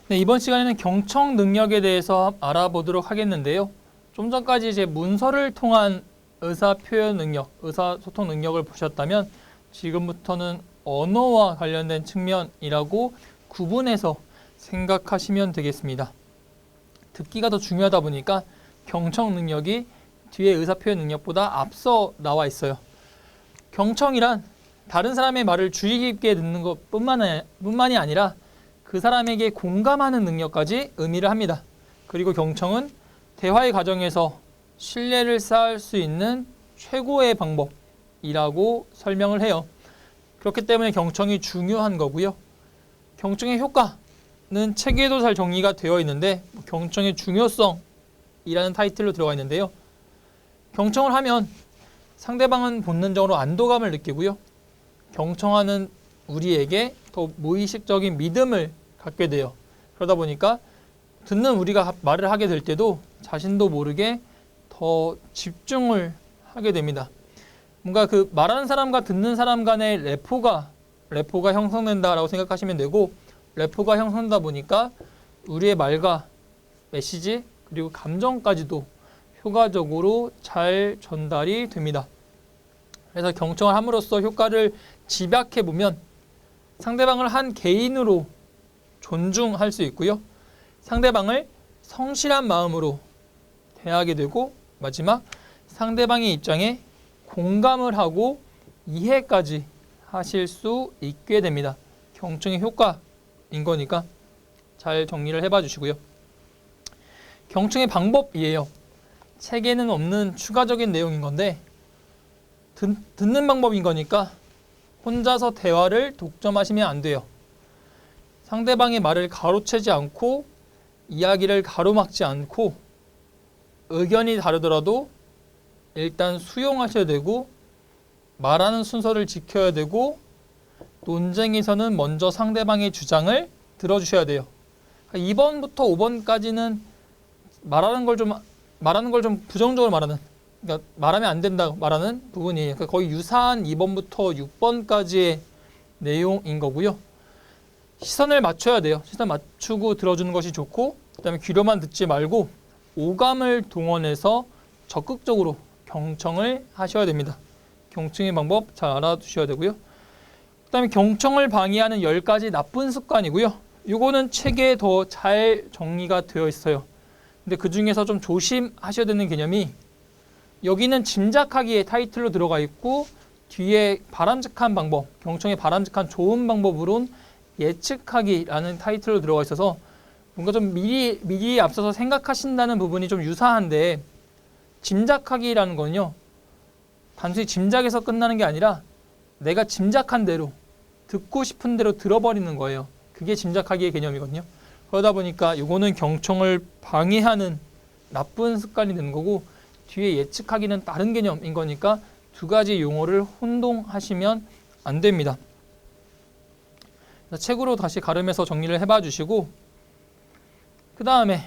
네, 이번 시간에는 경청 능력에 대해서 알아보도록 하겠는데요. 좀 전까지 이제 문서를 통한 의사 표현 능력, 의사소통 능력을 보셨다면 지금부터는 언어와 관련된 측면이라고 구분해서 생각하시면 되겠습니다. 듣기가 더 중요하다 보니까 경청 능력이 뒤에 의사 표현 능력보다 앞서 나와 있어요. 경청이란 다른 사람의 말을 주의 깊게 듣는 것뿐만이 아니라 그 사람에게 공감하는 능력까지 의미를 합니다. 그리고 경청은 대화의 과정에서 신뢰를 쌓을 수 있는 최고의 방법이라고 설명을 해요. 그렇기 때문에 경청이 중요한 거고요. 경청의 효과는 책에도 잘 정리가 되어 있는데 경청의 중요성이라는 타이틀로 들어가 있는데요. 경청을 하면 상대방은 본능적으로 안도감을 느끼고요. 경청하는 우리에게 더 무의식적인 믿음을 갖게 돼요. 그러다 보니까 듣는 우리가 말을 하게 될 때도 자신도 모르게 더 집중을 하게 됩니다. 뭔가 그 말하는 사람과 듣는 사람 간의 레포가 형성된다라고 생각하시면 되고, 레포가 형성되다 보니까 우리의 말과 메시지 그리고 감정까지도 효과적으로 잘 전달이 됩니다. 그래서 경청을 함으로써 효과를 집약해 보면 상대방을 한 개인으로 존중할 수 있고요. 상대방을 성실한 마음으로 대하게 되고, 마지막 상대방의 입장에 공감을 하고 이해까지 하실 수 있게 됩니다. 경청의 효과인 거니까 잘 정리를 해봐 주시고요. 경청의 방법이에요. 책에는 없는 추가적인 내용인 건데 듣는 방법인 거니까 혼자서 대화를 독점하시면 안 돼요. 상대방의 말을 가로채지 않고 이야기를 가로막지 않고 의견이 다르더라도 일단 수용하셔야 되고, 말하는 순서를 지켜야 되고, 논쟁에서는 먼저 상대방의 주장을 들어주셔야 돼요. 2번부터 5번까지는 말하는 걸 좀 부정적으로 말하는, 그러니까 말하면 안 된다 말하는 부분이에요. 그러니까 거의 유사한 2번부터 6번까지의 내용인 거고요. 시선을 맞춰야 돼요. 시선 맞추고 들어주는 것이 좋고, 그다음에 귀로만 듣지 말고 오감을 동원해서 적극적으로 경청을 하셔야 됩니다. 경청의 방법 잘 알아두셔야 되고요. 그다음에 경청을 방해하는 10가지 나쁜 습관이고요. 이거는 책에 더 잘 정리가 되어 있어요. 근데 그 중에서 좀 조심하셔야 되는 개념이, 여기는 짐작하기의 타이틀로 들어가 있고 뒤에 바람직한 방법, 경청의 바람직한 좋은 방법으론 예측하기라는 타이틀로 들어가 있어서 뭔가 좀 미리 앞서서 생각하신다는 부분이 좀 유사한데, 짐작하기라는 건요, 단순히 짐작에서 끝나는 게 아니라 내가 짐작한 대로, 듣고 싶은 대로 들어버리는 거예요. 그게 짐작하기의 개념이거든요. 그러다 보니까 이거는 경청을 방해하는 나쁜 습관이 되는 거고, 뒤에 예측하기는 다른 개념인 거니까 두 가지 용어를 혼동하시면 안 됩니다. 책으로 다시 가름해서 정리를 해봐 주시고, 그 다음에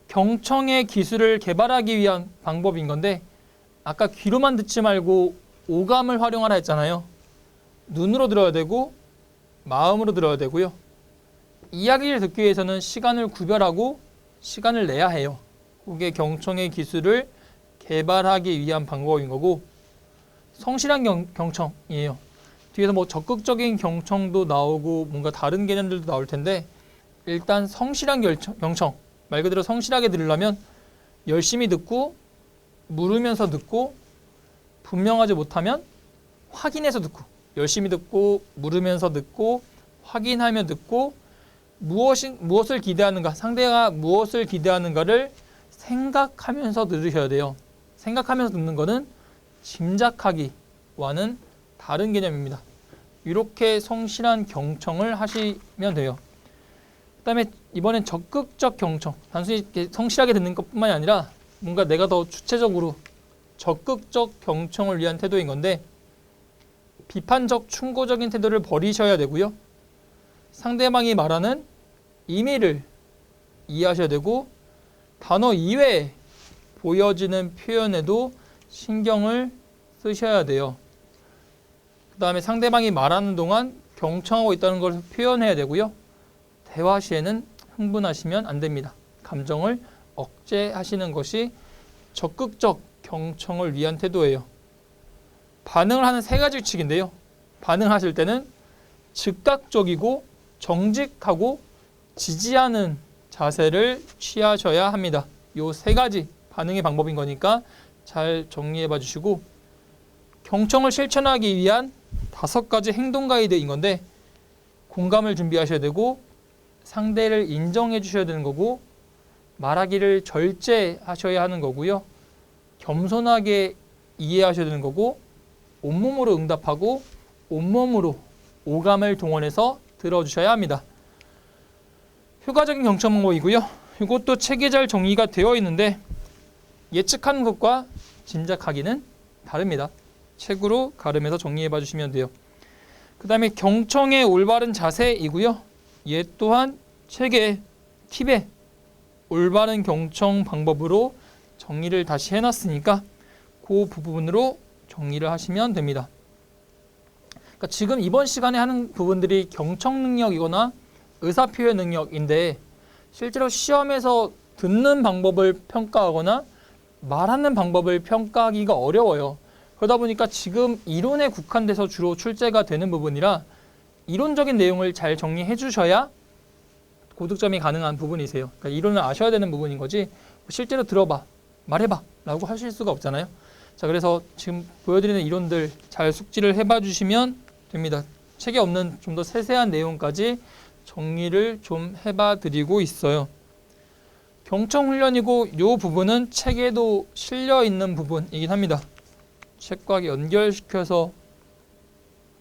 경청의 기술을 개발하기 위한 방법인 건데, 아까 귀로만 듣지 말고 오감을 활용하라 했잖아요. 눈으로 들어야 되고 마음으로 들어야 되고요. 이야기를 듣기 위해서는 시간을 구별하고 시간을 내야 해요. 그게 경청의 기술을 개발하기 위한 방법인 거고, 성실한 경청이에요. 뒤에서 뭐 적극적인 경청도 나오고 뭔가 다른 개념들도 나올 텐데, 일단 성실한 경청, 말 그대로 성실하게 들으려면 열심히 듣고 물으면서 듣고, 분명하지 못하면 확인해서 듣고, 열심히 듣고 물으면서 듣고 확인하며 듣고, 무엇을 기대하는가, 상대가 무엇을 기대하는가를 생각하면서 들으셔야 돼요. 생각하면서 듣는 거는 짐작하기와는 다른 개념입니다. 이렇게 성실한 경청을 하시면 돼요. 그 다음에 이번엔 적극적 경청, 단순히 성실하게 듣는 것뿐만이 아니라 뭔가 내가 더 주체적으로 적극적 경청을 위한 태도인 건데, 비판적 충고적인 태도를 버리셔야 되고요. 상대방이 말하는 의미를 이해하셔야 되고, 단어 이외에 보여지는 표현에도 신경을 쓰셔야 돼요. 그 다음에 상대방이 말하는 동안 경청하고 있다는 걸 표현해야 되고요. 대화 시에는 흥분하시면 안 됩니다. 감정을 억제하시는 것이 적극적 경청을 위한 태도예요. 반응을 하는 세 가지 규칙인데요. 반응하실 때는 즉각적이고 정직하고 지지하는 자세를 취하셔야 합니다. 요 세 가지 반응의 방법인 거니까 잘 정리해 봐 주시고, 경청을 실천하기 위한 5가지 행동 가이드인 건데, 공감을 준비하셔야 되고 상대를 인정해 주셔야 되는 거고, 말하기를 절제하셔야 하는 거고요. 겸손하게 이해하셔야 되는 거고, 온몸으로 응답하고 온몸으로 오감을 동원해서 들어주셔야 합니다. 효과적인 경청 방법이고요. 이것도 책에 잘 정리가 되어 있는데 예측하는 것과 짐작하기는 다릅니다. 책으로 가름해서 정리해 봐 주시면 돼요. 그 다음에 경청의 올바른 자세이고요. 얘 또한 책의 팁에 올바른 경청 방법으로 정리를 다시 해놨으니까 그 부분으로 정리를 하시면 됩니다. 그러니까 지금 이번 시간에 하는 부분들이 경청 능력이거나 의사표현 능력인데, 실제로 시험에서 듣는 방법을 평가하거나 말하는 방법을 평가하기가 어려워요. 그러다 보니까 지금 이론에 국한돼서 주로 출제가 되는 부분이라 이론적인 내용을 잘 정리해 주셔야 고득점이 가능한 부분이세요. 그러니까 이론을 아셔야 되는 부분인 거지, 실제로 들어봐, 말해봐 라고 하실 수가 없잖아요. 자, 그래서 지금 보여드리는 이론들 잘 숙지를 해봐 주시면 됩니다. 책에 없는 좀 더 세세한 내용까지 정리를 좀 해봐 드리고 있어요. 경청 훈련이고 이 부분은 책에도 실려 있는 부분이긴 합니다. 책과 연결시켜서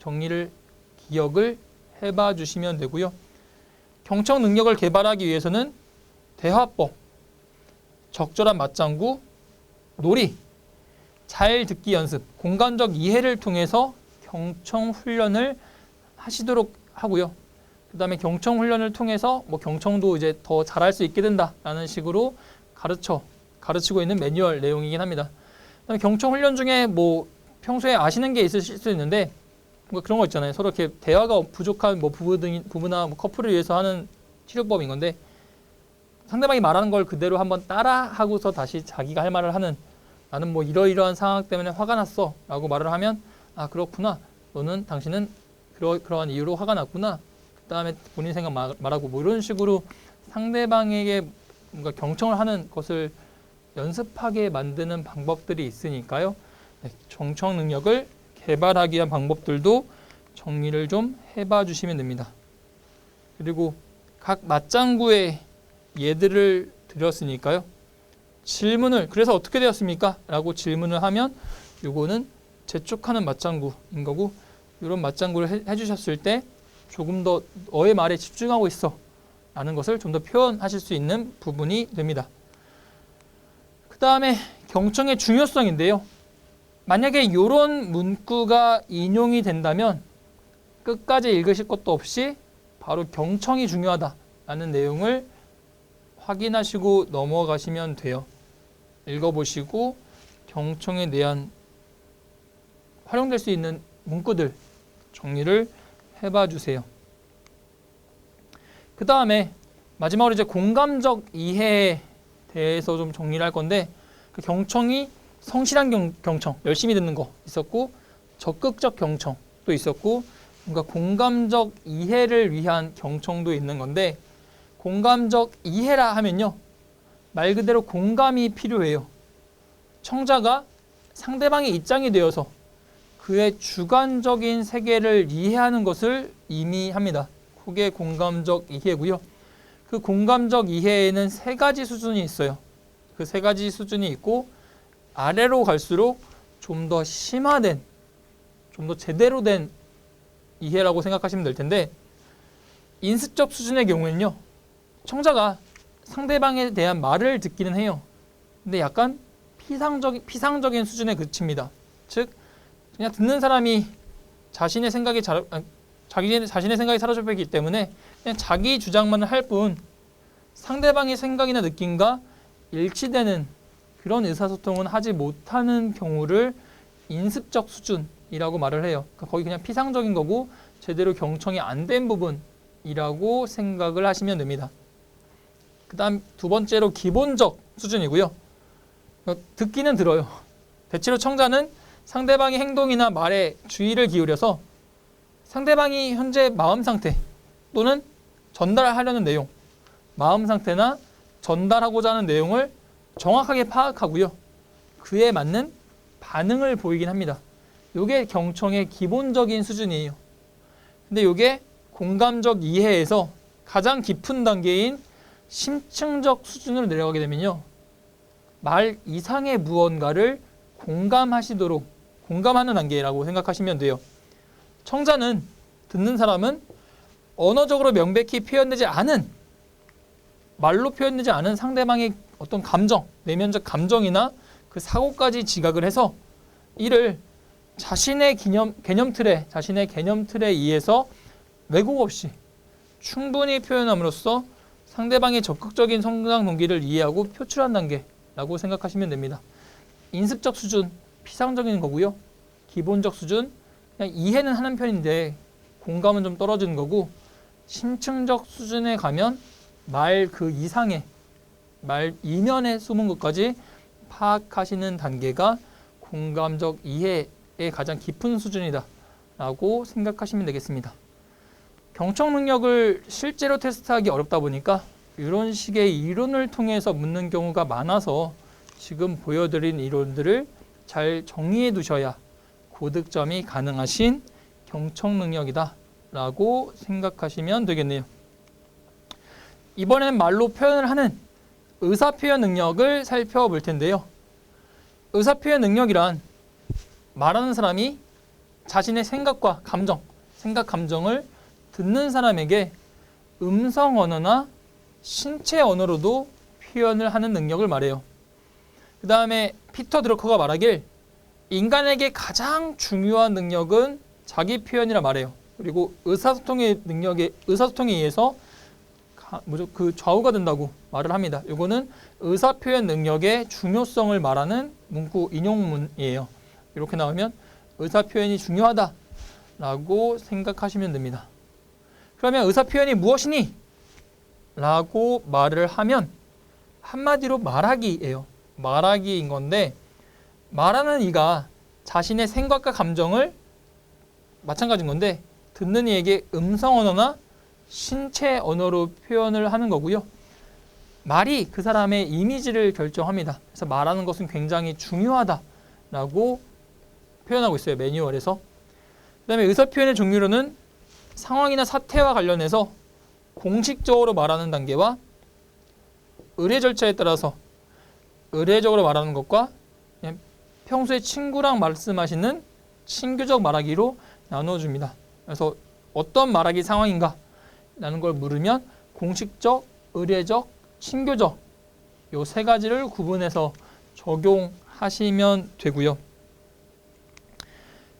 정리를 기억을 해봐 주시면 되고요. 경청 능력을 개발하기 위해서는 대화법, 적절한 맞장구, 놀이, 잘 듣기 연습, 공간적 이해를 통해서 경청 훈련을 하시도록 하고요. 그 다음에 경청 훈련을 통해서 경청도 이제 더 잘할 수 있게 된다라는 식으로 가르치고 있는 매뉴얼 내용이긴 합니다. 그다음에 경청 훈련 중에 평소에 아시는 게 있으실 수 있는데, 그런 거 있잖아요. 서로 이렇게 대화가 부족한 부부나 커플을 위해서 하는 치료법인 건데, 상대방이 말하는 걸 그대로 한번 따라 하고서 다시 자기가 할 말을 하는, 나는 이러이러한 상황 때문에 화가 났어 라고 말을 하면, 아, 그렇구나, 당신은 그러한 이유로 화가 났구나, 그 다음에 본인 생각 말하고 이런 식으로 상대방에게 뭔가 경청을 하는 것을 연습하게 만드는 방법들이 있으니까요. 네, 경청 능력을 개발하기 위한 방법들도 정리를 좀 해봐 주시면 됩니다. 그리고 각 맞장구의 예들을 드렸으니까요. 질문을, 그래서 어떻게 되었습니까? 라고 질문을 하면 요거는 재촉하는 맞장구인 거고, 이런 맞장구를 해주셨을 때 조금 더 너의 말에 집중하고 있어 라는 것을 좀 더 표현하실 수 있는 부분이 됩니다. 그 다음에 경청의 중요성인데요. 만약에 이런 문구가 인용이 된다면 끝까지 읽으실 것도 없이 바로 경청이 중요하다라는 내용을 확인하시고 넘어가시면 돼요. 읽어보시고 경청에 대한 활용될 수 있는 문구들 정리를 해봐 주세요. 그 다음에 마지막으로 이제 공감적 이해에 대해서 좀 정리를 할 건데, 그 경청이 성실한 경청, 열심히 듣는 거 있었고, 적극적 경청도 있었고, 뭔가 공감적 이해를 위한 경청도 있는 건데, 공감적 이해라 하면요, 말 그대로 공감이 필요해요. 청자가 상대방의 입장이 되어서 그의 주관적인 세계를 이해하는 것을 의미합니다. 그게 공감적 이해고요. 그 공감적 이해에는 3가지 수준이 있어요. 그 3가지 수준이 있고, 아래로 갈수록 좀 더 심화된, 좀 더 제대로 된 이해라고 생각하시면 될 텐데, 인습적 수준의 경우에는요, 청자가 상대방에 대한 말을 듣기는 해요. 근데 약간 피상적인 수준에 그칩니다. 즉, 그냥 듣는 사람이 자신의 생각이 사로잡히기 때문에 그냥 자기 주장만 할 뿐, 상대방의 생각이나 느낌과 일치되는 그런 의사소통은 하지 못하는 경우를 인습적 수준이라고 말을 해요. 그러니까 거의 그냥 피상적인 거고 제대로 경청이 안 된 부분이라고 생각을 하시면 됩니다. 그다음 두 번째로 기본적 수준이고요. 듣기는 들어요. 대체로 청자는 상대방의 행동이나 말에 주의를 기울여서 상대방이 현재 마음 상태 또는 전달하려는 내용, 마음 상태나 전달하고자 하는 내용을 정확하게 파악하고요. 그에 맞는 반응을 보이긴 합니다. 이게 경청의 기본적인 수준이에요. 근데 이게 공감적 이해에서 가장 깊은 단계인 심층적 수준으로 내려가게 되면요. 말 이상의 무언가를 공감하시도록 공감하는 단계라고 생각하시면 돼요. 청자는 듣는 사람은 언어적으로 명백히 표현되지 않은 말로 표현되지 않은 상대방의 어떤 감정, 내면적 감정이나 그 사고까지 지각을 해서 이를 자신의 개념 틀에 의해서 왜곡 없이 충분히 표현함으로써 상대방의 적극적인 성장 동기를 이해하고 표출한 단계라고 생각하시면 됩니다. 인습적 수준, 피상적인 거고요. 기본적 수준, 그냥 이해는 하는 편인데 공감은 좀 떨어지는 거고, 심층적 수준에 가면 말 그 이상의, 말 이면에 숨은 것까지 파악하시는 단계가 공감적 이해의 가장 깊은 수준이다 라고 생각하시면 되겠습니다. 경청 능력을 실제로 테스트하기 어렵다 보니까 이런 식의 이론을 통해서 묻는 경우가 많아서 지금 보여드린 이론들을 잘 정리해 두셔야 고득점이 가능하신 경청 능력이다 라고 생각하시면 되겠네요. 이번엔 말로 표현을 하는 의사표현 능력을 살펴볼 텐데요. 의사표현 능력이란 말하는 사람이 자신의 생각과 감정, 생각 감정을 듣는 사람에게 음성 언어나 신체 언어로도 표현을 하는 능력을 말해요. 그 다음에 피터 드러커가 말하길 인간에게 가장 중요한 능력은 자기 표현이라 말해요. 그리고 의사소통에 의해서 그 좌우가 된다고 말을 합니다. 이거는 의사표현 능력의 중요성을 말하는 문구 인용문이에요. 이렇게 나오면 의사표현이 중요하다라고 생각하시면 됩니다. 그러면 의사표현이 무엇이니? 라고 말을 하면 한마디로 말하기예요. 말하기인 건데, 말하는 이가 자신의 생각과 감정을 마찬가지인 건데 듣는 이에게 음성 언어나 신체 언어로 표현을 하는 거고요. 말이 그 사람의 이미지를 결정합니다. 그래서 말하는 것은 굉장히 중요하다라고 표현하고 있어요. 매뉴얼에서. 그 다음에 의사표현의 종류로는 상황이나 사태와 관련해서 공식적으로 말하는 단계와 의례 절차에 따라서 의례적으로 말하는 것과 그냥 평소에 친구랑 말씀하시는 친교적 말하기로 나눠줍니다. 그래서 어떤 말하기 상황인가 라는 걸 물으면 공식적, 의례적, 친교적 요 세 가지를 구분해서 적용하시면 되고요.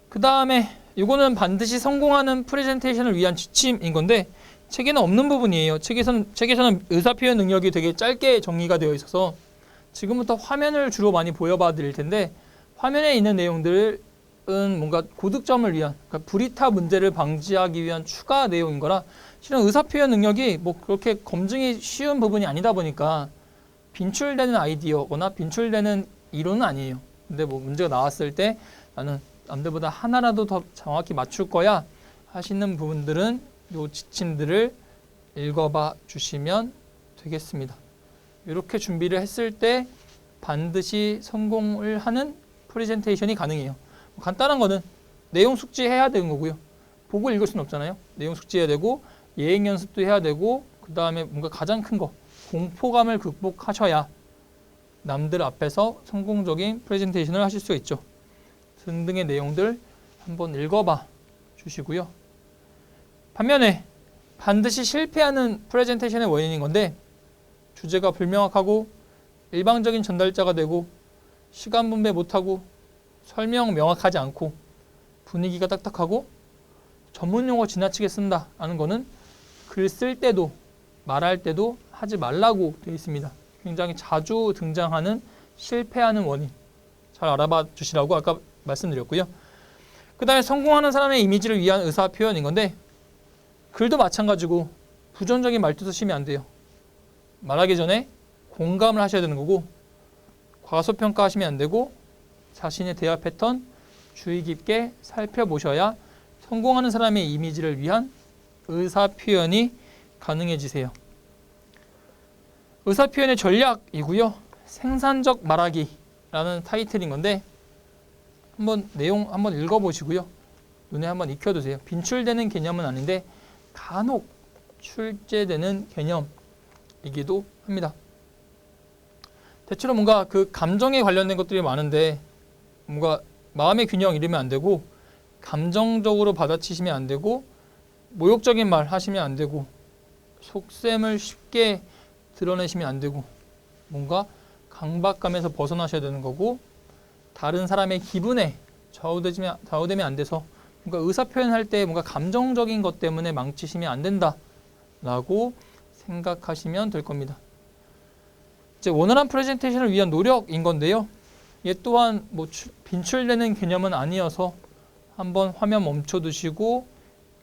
그 다음에 이거는 반드시 성공하는 프레젠테이션을 위한 지침인 건데 책에는 없는 부분이에요. 책에서는 의사표현 능력이 되게 짧게 정리가 되어 있어서 지금부터 화면을 주로 많이 보여봐 드릴 텐데, 화면에 있는 내용들은 뭔가 고득점을 위한, 그러니까 불이타 문제를 방지하기 위한 추가 내용인 거라 실은 의사표현 능력이 뭐 그렇게 검증이 쉬운 부분이 아니다 보니까 빈출되는 아이디어거나 빈출되는 이론은 아니에요. 근데 뭐 문제가 나왔을 때 나는 남들보다 하나라도 더 정확히 맞출 거야 하시는 부분들은 요 지침들을 읽어봐 주시면 되겠습니다. 이렇게 준비를 했을 때 반드시 성공을 하는 프레젠테이션이 가능해요. 간단한 거는 내용 숙지해야 되는 거고요. 보고 읽을 수는 없잖아요. 내용 숙지해야 되고 예행 연습도 해야 되고, 그 다음에 뭔가 가장 큰 거 공포감을 극복하셔야 남들 앞에서 성공적인 프레젠테이션을 하실 수 있죠. 등등의 내용들 한번 읽어봐 주시고요. 반면에 반드시 실패하는 프레젠테이션의 원인인 건데, 주제가 불명확하고 일방적인 전달자가 되고 시간 분배 못하고 설명 명확하지 않고 분위기가 딱딱하고 전문 용어 지나치게 쓴다 하는 거는 글 쓸 때도 말할 때도 하지 말라고 되어 있습니다. 굉장히 자주 등장하는 실패하는 원인 잘 알아봐 주시라고 아까 말씀드렸고요. 그 다음에 성공하는 사람의 이미지를 위한 의사 표현인 건데, 글도 마찬가지고 부정적인 말투 쓰시면 안 돼요. 말하기 전에 공감을 하셔야 되는 거고 과소평가하시면 안 되고 자신의 대화 패턴 주의 깊게 살펴보셔야 성공하는 사람의 이미지를 위한 의사 표현이 가능해지세요. 의사 표현의 전략이고요. 생산적 말하기라는 타이틀인 건데 한번 내용 한번 읽어보시고요. 눈에 한번 익혀두세요. 빈출되는 개념은 아닌데 간혹 출제되는 개념이기도 합니다. 대체로 뭔가 그 감정에 관련된 것들이 많은데 뭔가 마음의 균형 잃으면 안 되고 감정적으로 받아치시면 안 되고 모욕적인 말 하시면 안 되고 속셈을 쉽게 드러내시면 안 되고 뭔가 강박감에서 벗어나셔야 되는 거고 다른 사람의 기분에 좌우되면 안 돼서 뭔가 의사 표현할 때 뭔가 감정적인 것 때문에 망치시면 안 된다라고 생각하시면 될 겁니다. 이제 원활한 프레젠테이션을 위한 노력인 건데요. 얘 또한 뭐 빈출되는 개념은 아니어서 한번 화면 멈춰두시고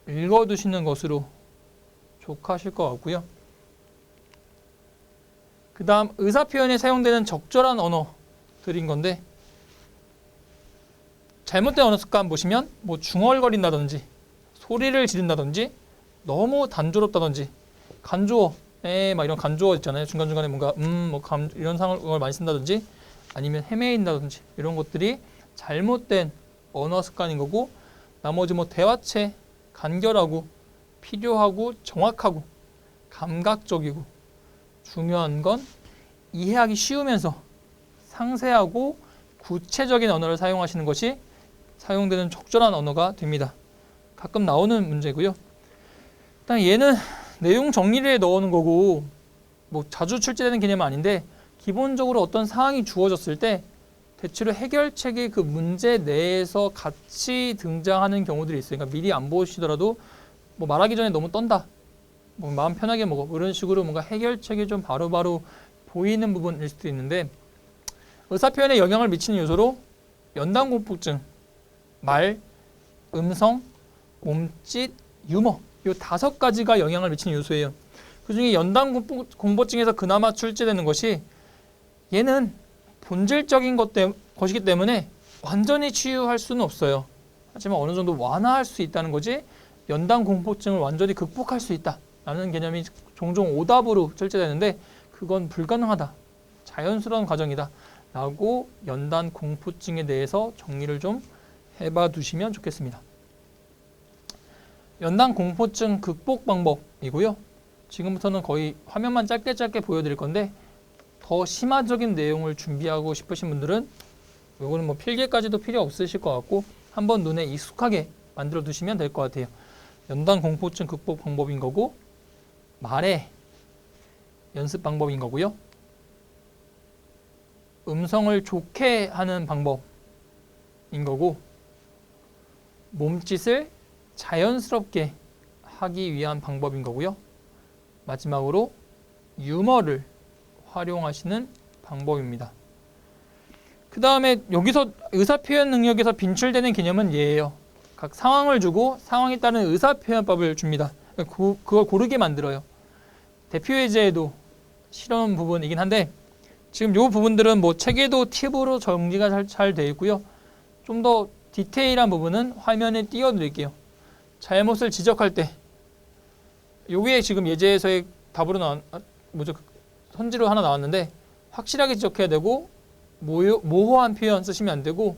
읽어두시는 것으로 족하실 것 같고요. 그 다음 의사 표현에 사용되는 적절한 언어들인 건데 잘못된 언어 습관 보시면 뭐 중얼거린다든지 소리를 지른다든지 너무 단조롭다든지 간조어 막 이런 간조어 있잖아요. 중간중간에 뭔가 이런 상황을 많이 쓴다든지 아니면 헤매인다든지 이런 것들이 잘못된 언어 습관인 거고 나머지 뭐 대화체 간결하고 필요하고 정확하고 감각적이고 중요한 건 이해하기 쉬우면서 상세하고 구체적인 언어를 사용하시는 것이 사용되는 적절한 언어가 됩니다. 가끔 나오는 문제고요. 일단 얘는 내용 정리를 넣어놓은 거고 뭐 자주 출제되는 개념은 아닌데 기본적으로 어떤 상황이 주어졌을 때 대체로 해결책이 그 문제 내에서 같이 등장하는 경우들이 있어요. 그러니까 미리 안 보시더라도 뭐 말하기 전에 너무 떤다. 뭐 마음 편하게 먹어. 이런 식으로 뭔가 해결책이 좀 바로바로 보이는 부분일 수도 있는데 의사표현에 영향을 미치는 요소로 연단공포증, 말, 음성, 몸짓, 유머 이 5가지가 영향을 미치는 요소예요. 그중에 연단공포증에서 그나마 출제되는 것이 얘는 본질적인 것이기 때문에 완전히 치유할 수는 없어요. 하지만 어느 정도 완화할 수 있다는 거지 연단공포증을 완전히 극복할 수 있다라는 개념이 종종 오답으로 출제되는데 그건 불가능하다. 자연스러운 과정이다. 라고 연단공포증에 대해서 정리를 좀 해봐 두시면 좋겠습니다. 연단공포증 극복 방법이고요. 지금부터는 거의 화면만 짧게 보여드릴 건데 더 심화적인 내용을 준비하고 싶으신 분들은 이거는 뭐 필기까지도 필요 없으실 것 같고 한번 눈에 익숙하게 만들어 두시면 될 것 같아요. 연단공포증 극복 방법인 거고 말의 연습 방법인 거고요. 음성을 좋게 하는 방법인 거고 몸짓을 자연스럽게 하기 위한 방법인 거고요. 마지막으로 유머를 활용하시는 방법입니다. 그 다음에 여기서 의사표현 능력에서 빈출되는 개념은 얘예요. 각 상황을 주고 상황에 따른 의사표현법을 줍니다. 그걸 고르게 만들어요. 대표 예제에도 실험 부분이긴 한데 지금 이 부분들은 뭐 책에도 팁으로 정리가 잘 되어 있고요. 좀 더 디테일한 부분은 화면에 띄워드릴게요. 잘못을 지적할 때 요게 지금 예제에서의 답으로 선지로 하나 나왔는데 확실하게 지적해야 되고 모호한 표현 쓰시면 안 되고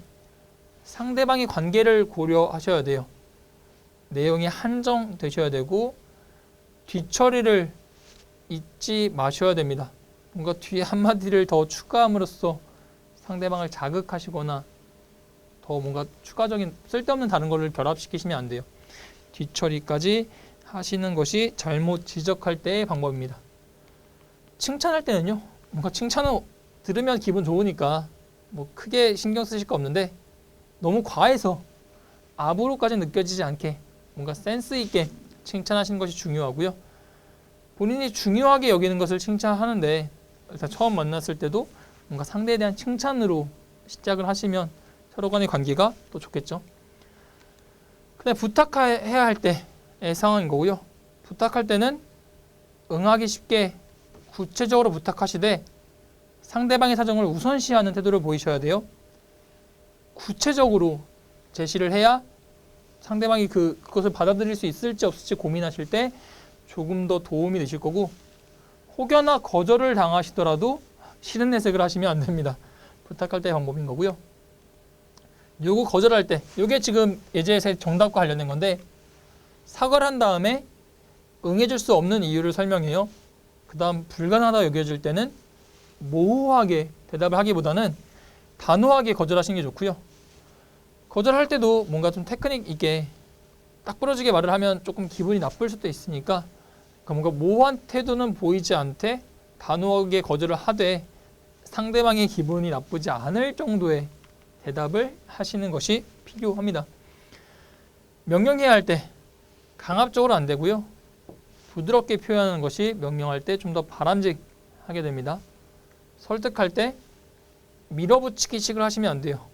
상대방의 관계를 고려하셔야 돼요. 내용이 한정되셔야 되고 뒤처리를 잊지 마셔야 됩니다. 뭔가 뒤에 한마디를 더 추가함으로써 상대방을 자극하시거나 더 뭔가 추가적인 쓸데없는 다른 거를 결합시키시면 안 돼요. 뒤처리까지 하시는 것이 잘못 지적할 때의 방법입니다. 칭찬할 때는요. 뭔가 칭찬을 들으면 기분 좋으니까 뭐 크게 신경 쓰실 거 없는데 너무 과해서 압으로까지 느껴지지 않게 뭔가 센스 있게 칭찬하시는 것이 중요하고요. 본인이 중요하게 여기는 것을 칭찬하는데 일단 처음 만났을 때도 뭔가 상대에 대한 칭찬으로 시작을 하시면 서로 간의 관계가 또 좋겠죠. 그다음에 부탁해야 할 때의 상황인 거고요. 부탁할 때는 응하기 쉽게 구체적으로 부탁하시되 상대방의 사정을 우선시하는 태도를 보이셔야 돼요. 구체적으로 제시를 해야 상대방이 그것을 받아들일 수 있을지 없을지 고민하실 때 조금 더 도움이 되실 거고, 혹여나 거절을 당하시더라도 싫은 내색을 하시면 안 됩니다. 부탁할 때 방법인 거고요. 요거 거절할 때, 요게 지금 예제의 정답과 관련된 건데, 사과를 한 다음에 응해줄 수 없는 이유를 설명해요. 그 다음 불가능하다 여겨질 때는 모호하게 대답을 하기보다는 단호하게 거절하시는 게 좋고요. 거절할 때도 뭔가 좀 테크닉 있게 딱 부러지게 말을 하면 조금 기분이 나쁠 수도 있으니까, 뭔가 모호한 태도는 보이지 않되 단호하게 거절을 하되 상대방의 기분이 나쁘지 않을 정도의 대답을 하시는 것이 필요합니다. 명령해야 할 때 강압적으로 안 되고요. 부드럽게 표현하는 것이 명령할 때 좀 더 바람직하게 됩니다. 설득할 때 밀어붙이기식을 하시면 안 돼요.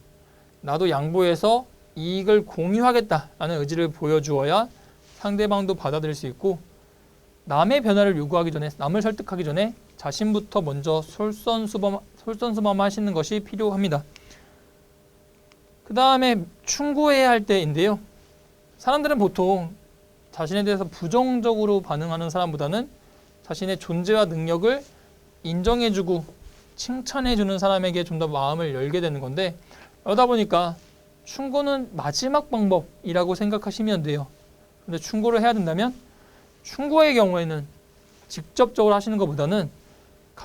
나도 양보해서 이익을 공유하겠다라는 의지를 보여주어야 상대방도 받아들일 수 있고, 남의 변화를 요구하기 전에, 남을 설득하기 전에 자신부터 먼저 솔선수범하시는 것이 필요합니다. 그 다음에 충고해야 할 때인데요. 사람들은 보통 자신에 대해서 부정적으로 반응하는 사람보다는 자신의 존재와 능력을 인정해주고 칭찬해주는 사람에게 좀 더 마음을 열게 되는 건데, 그러다 보니까 충고는 마지막 방법이라고 생각하시면 돼요. 근데 충고를 해야 된다면 충고의 경우에는 직접적으로 하시는 것보다는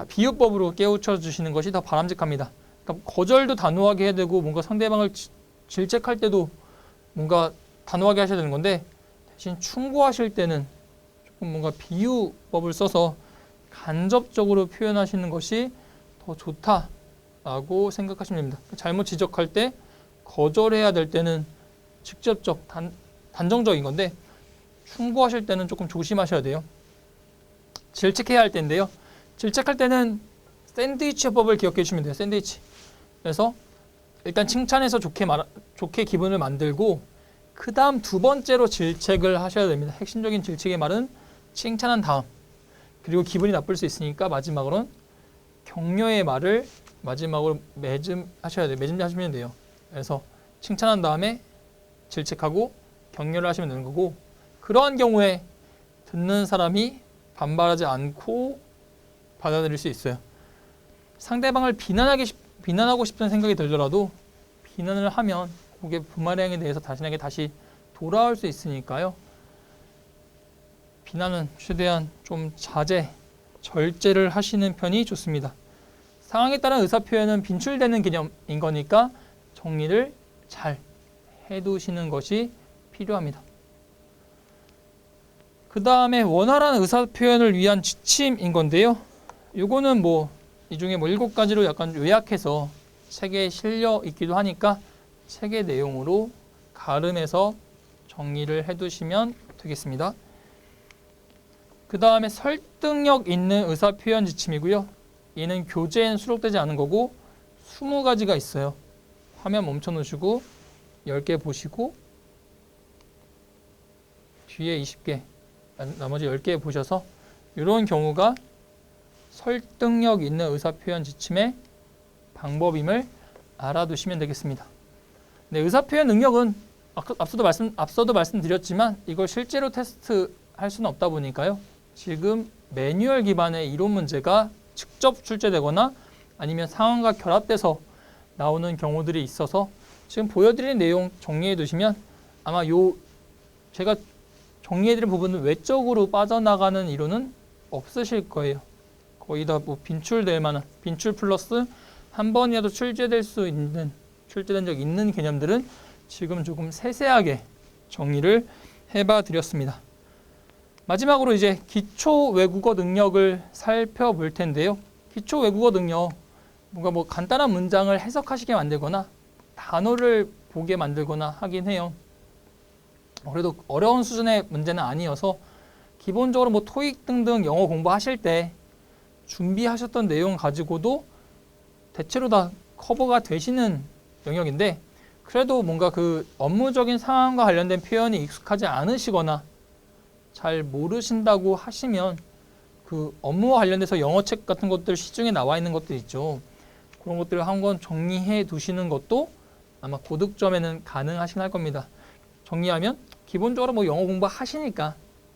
비유법으로 깨우쳐 주시는 것이 더 바람직합니다. 그러니까 거절도 단호하게 해야 되고, 뭔가 상대방을 질책할 때도 뭔가 단호하게 하셔야 되는 건데, 대신 충고하실 때는 조금 뭔가 비유법을 써서 간접적으로 표현하시는 것이 더 좋다라고 생각하시면 됩니다. 잘못 지적할 때, 거절해야 될 때는 직접적, 단정적인 건데, 충고하실 때는 조금 조심하셔야 돼요. 질책해야 할 때인데요. 질책할 때는 샌드위치법을 기억해 주시면 돼요. 샌드위치. 그래서 일단 칭찬해서 좋게 기분을 만들고, 그 다음 두 번째로 질책을 하셔야 됩니다. 핵심적인 질책의 말은 칭찬한 다음, 그리고 기분이 나쁠 수 있으니까 마지막으로는 격려의 말을 마지막으로 매짐하셔야 돼요. 매짐하시면 돼요. 그래서 칭찬한 다음에 질책하고 격려를 하시면 되는 거고, 그러한 경우에 듣는 사람이 반발하지 않고 받아들일 수 있어요. 상대방을 비난하고 싶은 생각이 들더라도 비난을 하면 그게 부마랭에 대해서 자신에게 다시 돌아올 수 있으니까요. 비난은 최대한 좀 절제를 하시는 편이 좋습니다. 상황에 따른 의사표현은 빈출되는 개념인 거니까 정리를 잘 해두시는 것이 필요합니다. 그 다음에 원활한 의사표현을 위한 지침인 건데요. 요거는 이 중에 7가지로 약간 요약해서 책에 실려 있기도 하니까 책의 내용으로 가름해서 정리를 해두시면 되겠습니다. 그 다음에 설득력 있는 의사표현 지침이고요. 얘는 교재엔 수록되지 않은 거고 20가지가 있어요. 화면 멈춰 놓으시고 10개 보시고 뒤에 20개, 나머지 10개 보셔서 이런 경우가 설득력 있는 의사표현 지침의 방법임을 알아두시면 되겠습니다. 네, 의사표현 능력은 앞서도 말씀드렸지만 이걸 실제로 테스트할 수는 없다 보니까요. 지금 매뉴얼 기반의 이론 문제가 직접 출제되거나 아니면 상황과 결합돼서 나오는 경우들이 있어서 지금 보여드린 내용 정리해 두시면 아마 제가 정리해드린 부분은 외적으로 빠져나가는 이론은 없으실 거예요. 거의 다 빈출될 만한, 빈출 플러스 한 번이라도 출제된 적 있는 개념들은 지금 조금 세세하게 정리를 해봐 드렸습니다. 마지막으로 이제 기초 외국어 능력을 살펴볼 텐데요. 기초 외국어 능력, 뭔가 간단한 문장을 해석하시게 만들거나 단어를 보게 만들거나 하긴 해요. 그래도 어려운 수준의 문제는 아니어서 기본적으로 토익 등등 영어 공부하실 때 준비하셨던 내용 가지고도 대체로 다 커버가 되시는 영역인데, 그래도 뭔가 그 업무적인 상황과 관련된 표현이 익숙하지 않으시거나 잘 모르신다고 하시면 그 업무와 관련돼서 영어책 같은 것들 시중에 나와 있는 것들 있죠. 그런 것들을 한번 정리해 두시는 것도 아마 고득점에는 가능하신 할 겁니다. 정리하면 기본적으로 뭐 영어 공부 하시니까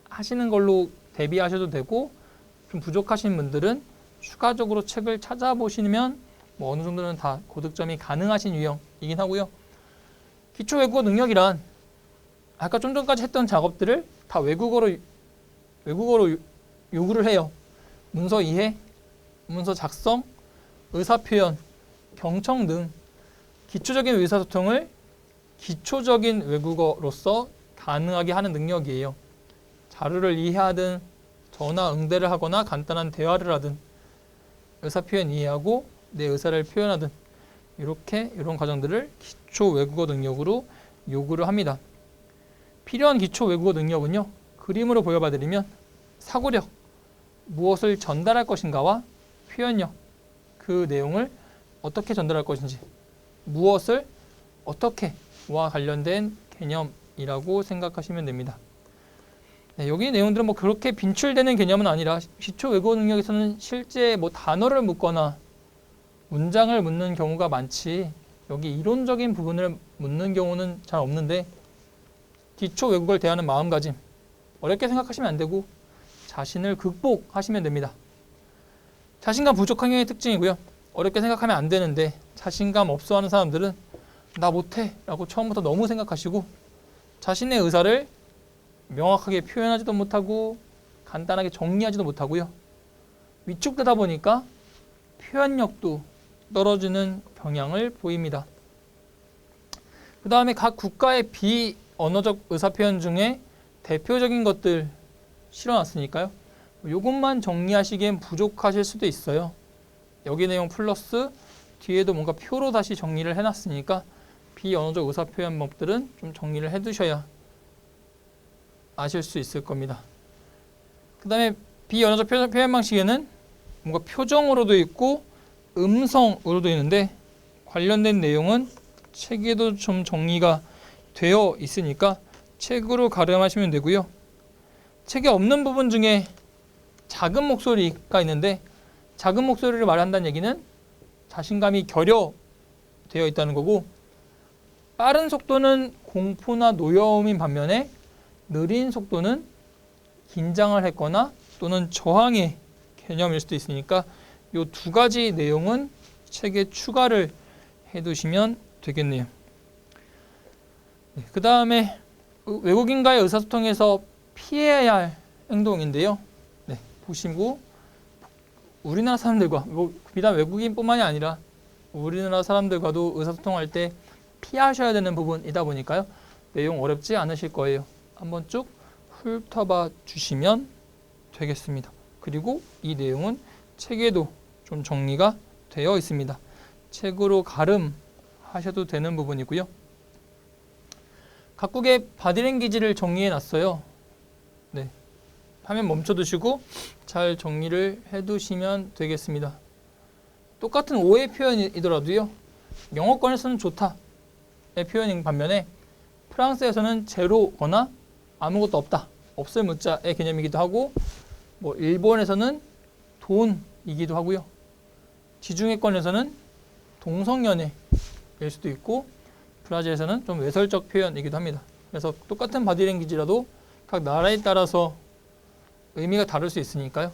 하시는 걸로 대비하셔도 되고, 좀 부족하신 분들은 추가적으로 책을 찾아보시면 뭐 어느 정도는 다 고득점이 가능하신 유형이긴 하고요. 기초 외국어 능력이란 아까 좀 전까지 했던 작업들을 다 외국어로 요구를 해요. 문서 이해, 문서 작성, 의사표현, 경청 등 기초적인 의사소통을 기초적인 외국어로서 가능하게 하는 능력이에요. 자료를 이해하든 전화 응대를 하거나 간단한 대화를 하든 의사표현 이해하고 내 의사를 표현하든 이런 과정들을 기초 외국어 능력으로 요구를 합니다. 필요한 기초 외국어 능력은요, 그림으로 보여봐드리면 사고력, 무엇을 전달할 것인가와 표현력, 그 내용을 어떻게 전달할 것인지, 무엇을 어떻게와 관련된 개념이라고 생각하시면 됩니다. 네, 여기 내용들은 뭐 그렇게 빈출되는 개념은 아니라 기초 외국어 능력에서는 실제 뭐 단어를 묻거나 문장을 묻는 경우가 많지, 여기 이론적인 부분을 묻는 경우는 잘 없는데, 기초 외국어를 대하는 마음가짐 어렵게 생각하시면 안 되고 자신을 극복하시면 됩니다. 자신감 부족한 경우의 특징이고요. 어렵게 생각하면 안 되는데 자신감 없어 하는 사람들은 나 못해 라고 처음부터 너무 생각하시고 자신의 의사를 명확하게 표현하지도 못하고 간단하게 정리하지도 못하고요. 위축되다 보니까 표현력도 떨어지는 경향을 보입니다. 그 다음에 각 국가의 비언어적 의사표현 중에 대표적인 것들 실어놨으니까요. 이것만 정리하시기엔 부족하실 수도 있어요. 여기 내용 플러스 뒤에도 뭔가 표로 다시 정리를 해놨으니까 비언어적 의사표현법들은 좀 정리를 해두셔야 아실 수 있을 겁니다. 그 다음에 비언어적 표현 방식에는 뭔가 표정으로도 있고 음성으로도 있는데 관련된 내용은 책에도 좀 정리가 되어 있으니까 책으로 가름하시면 되고요. 책에 없는 부분 중에 작은 목소리가 있는데 작은 목소리를 말한다는 얘기는 자신감이 결여되어 있다는 거고, 빠른 속도는 공포나 노여움인 반면에 느린 속도는 긴장을 했거나 또는 저항의 개념일 수도 있으니까 이 두 가지 내용은 책에 추가를 해두시면 되겠네요. 그 다음에 외국인과의 의사소통에서 피해야 할 행동인데요. 네, 보시고 우리나라 사람들과 비단 외국인뿐만이 아니라 우리나라 사람들과도 의사소통할 때 피하셔야 되는 부분이다 보니까요. 내용 어렵지 않으실 거예요. 한번 쭉 훑어봐 주시면 되겠습니다. 그리고 이 내용은 책에도 좀 정리가 되어 있습니다. 책으로 가름하셔도 되는 부분이고요. 각국의 바디랭귀지를 정리해 놨어요. 네, 화면 멈춰두시고 잘 정리를 해두시면 되겠습니다. 똑같은 오해 표현이더라도요. 영어권에서는 좋다의 표현인 반면에 프랑스에서는 제로거나 아무것도 없다, 없을 문자의 개념이기도 하고, 뭐 일본에서는 돈이기도 하고요. 지중해권에서는 동성연애일 수도 있고, 브라질에서는 좀 외설적 표현이기도 합니다. 그래서 똑같은 바디랭귀지라도 각 나라에 따라서 의미가 다를 수 있으니까요.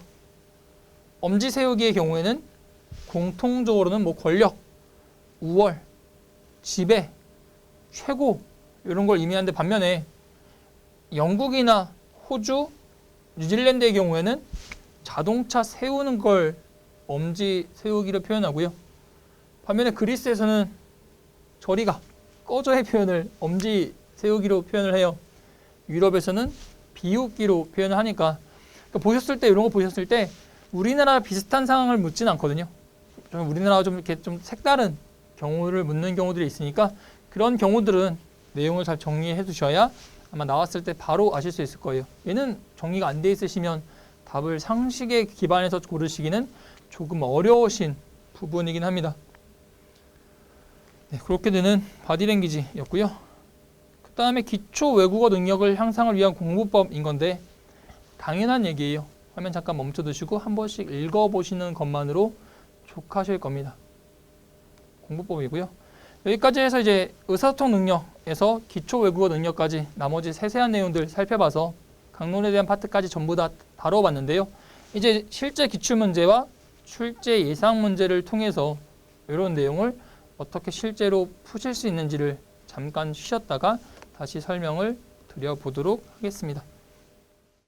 엄지 세우기의 경우에는 공통적으로는 뭐 권력, 우월, 지배, 최고 이런 걸 의미하는데, 반면에 영국이나 호주, 뉴질랜드의 경우에는 자동차 세우는 걸 엄지 세우기로 표현하고요. 반면에 그리스에서는 저리가, 꺼져의 표현을 엄지 세우기로 표현을 해요. 유럽에서는 비웃기로 표현을 하니까, 그러니까 보셨을 때, 이런 거 보셨을 때 우리나라 비슷한 상황을 묻지는 않거든요. 좀 우리나라와 좀 이렇게 좀 색다른 경우를 묻는 경우들이 있으니까 그런 경우들은 내용을 잘 정리해 두셔야 아마 나왔을 때 바로 아실 수 있을 거예요. 얘는 정리가 안 돼 있으시면 답을 상식에 기반해서 고르시기는 조금 어려우신 부분이긴 합니다. 네, 그렇게 되는 바디랭귀지였고요. 그 다음에 기초 외국어 능력을 향상을 위한 공부법인 건데 당연한 얘기예요. 화면 잠깐 멈춰두시고 한 번씩 읽어보시는 것만으로 족하실 겁니다. 공부법이고요. 여기까지 해서 이제 의사소통 능력에서 기초 외국어 능력까지 나머지 세세한 내용들 살펴봐서 강론에 대한 파트까지 전부 다 다뤄봤는데요. 이제 실제 기출문제와 출제 예상 문제를 통해서 이런 내용을 어떻게 실제로 푸실 수 있는지를 잠깐 쉬셨다가 다시 설명을 드려보도록 하겠습니다.